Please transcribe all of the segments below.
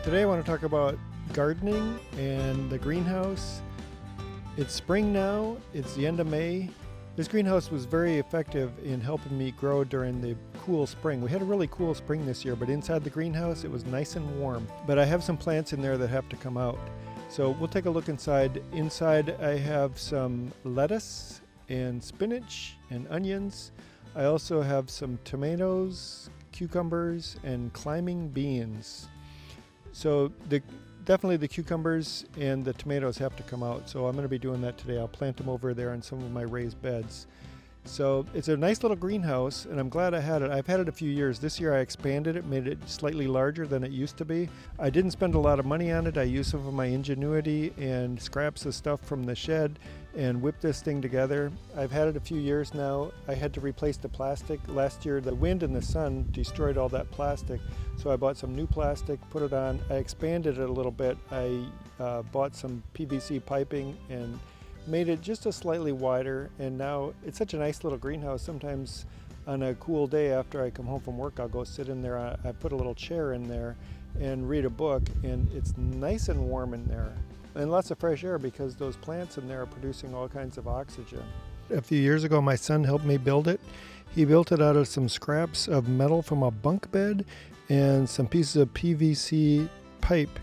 Today I want to talk about gardening and the greenhouse. It's spring now, it's the end of May. This greenhouse was very effective in helping me grow during the cool spring. We had a really cool spring this year, but inside the greenhouse it was nice and warm. But I have some plants in there that have to come out. So we'll take a look inside. Inside I have some lettuce and spinach and onions. I also have some tomatoes, cucumbers, and climbing beans. So definitely the cucumbers and the tomatoes have to come out. So I'm going to be doing that today. I'll plant them over there in some of my raised beds. So it's a nice little greenhouse, and I'm glad I had it. I've had it a few years. This year I expanded it, made it slightly larger than it used to be. I didn't spend a lot of money on it. I used some of my ingenuity and scraps of stuff from the shed and whipped this thing together. I've had it a few years now. I had to replace the plastic. Last year the wind and the sun destroyed all that plastic, so I bought some new plastic, put it on. I expanded it a little bit. I bought some PVC piping and made it just a slightly wider, and now it's such a nice little greenhouse. Sometimes on a cool day after I come home from work, I'll go sit in there. I put a little chair in there and read a book, and it's nice and warm in there. And lots of fresh air because those plants in there are producing all kinds of oxygen. A few years ago, my son helped me build it. He built it out of some scraps of metal from a bunk bed and some pieces of PVC pipe.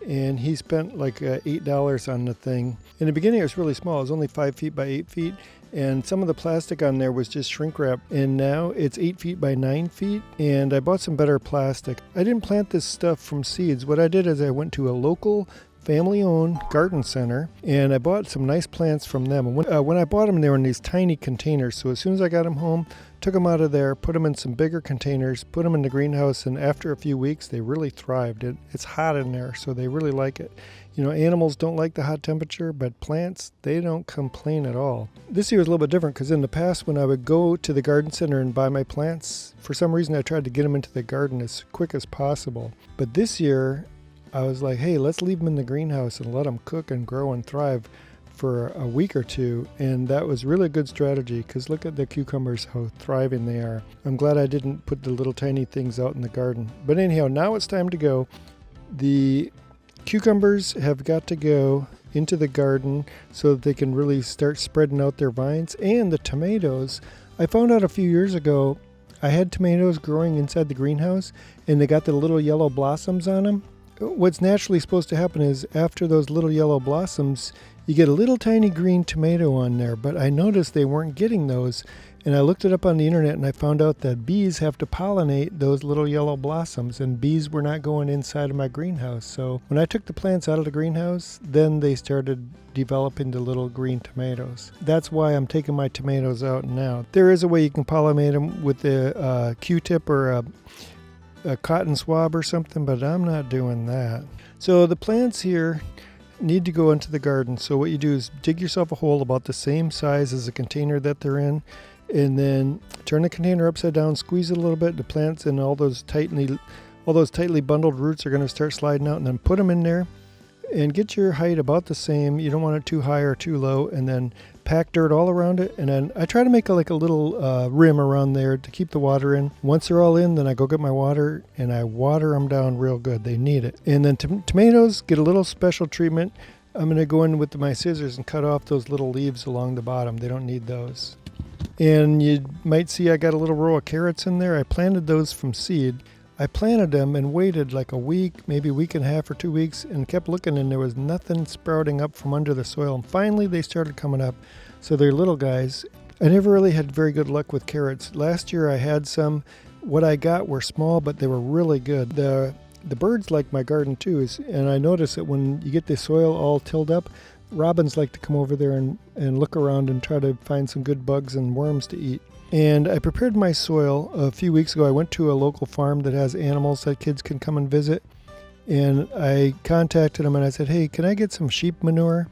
And he spent like $8 on the thing. In the beginning it was really small. It was only 5 feet by 8 feet, and some of the plastic on there was just shrink wrap, and now it's 8 feet by 9 feet, and I bought some better plastic. I didn't plant this stuff from seeds. What I did is I went to a local family-owned garden center, and I bought some nice plants from them. And when I bought them, they were in these tiny containers. So as soon as I got them home, took them out of there, put them in some bigger containers, put them in the greenhouse, and after a few weeks, they really thrived. It's hot in there, so they really like it. You know, animals don't like the hot temperature, but plants, they don't complain at all. This year was a little bit different because in the past, when I would go to the garden center and buy my plants, for some reason I tried to get them into the garden as quick as possible. But this year, I was like, hey, let's leave them in the greenhouse and let them cook and grow and thrive for a week or two. And that was really a good strategy because look at the cucumbers, how thriving they are. I'm glad I didn't put the little tiny things out in the garden. But anyhow, now it's time to go. The cucumbers have got to go into the garden so that they can really start spreading out their vines. And the tomatoes, I found out a few years ago, I had tomatoes growing inside the greenhouse and they got the little yellow blossoms on them. What's naturally supposed to happen is after those little yellow blossoms, you get a little tiny green tomato on there, but I noticed they weren't getting those, and I looked it up on the internet and I found out that bees have to pollinate those little yellow blossoms, and bees were not going inside of my greenhouse. So when I took the plants out of the greenhouse, then they started developing the little green tomatoes. That's why I'm taking my tomatoes out now. There is a way you can pollinate them with a Q-tip or a cotton swab or something, but I'm not doing that. So the plants here need to go into the garden. So what you do is dig yourself a hole about the same size as the container that they're in, and then turn the container upside down, squeeze it a little bit. The plants and all those tightly bundled roots are going to start sliding out, and then put them in there and get your height about the same. You don't want it too high or too low, and then pack dirt all around it. And then I try to make a little rim around there to keep the water in. Once they're all in, then I go get my water and I water them down real good. They need it. And then tomatoes get a little special treatment. I'm going to go in with my scissors and cut off those little leaves along the bottom. They don't need those. And you might see I got a little row of carrots in there. I planted those from seed. I planted them and waited like a week, maybe a week and a half or 2 weeks, and kept looking, and there was nothing sprouting up from under the soil. And finally they started coming up. So they're little guys. I never really had very good luck with carrots. Last year I had some. What I got were small, but they were really good. The birds like my garden too, and I noticed that when you get the soil all tilled up, robins like to come over there and look around and try to find some good bugs and worms to eat. And I prepared my soil a few weeks ago. I went to a local farm that has animals that kids can come and visit. And I contacted them and I said, hey, can I get some sheep manure?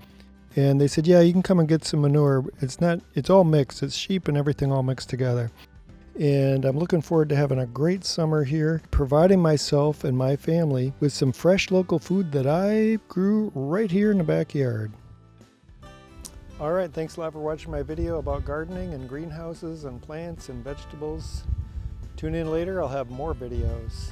And they said, yeah, you can come and get some manure. It's all mixed. It's sheep and everything all mixed together. And I'm looking forward to having a great summer here, providing myself and my family with some fresh local food that I grew right here in the backyard. All right, thanks a lot for watching my video about gardening and greenhouses and plants and vegetables. Tune in later, I'll have more videos.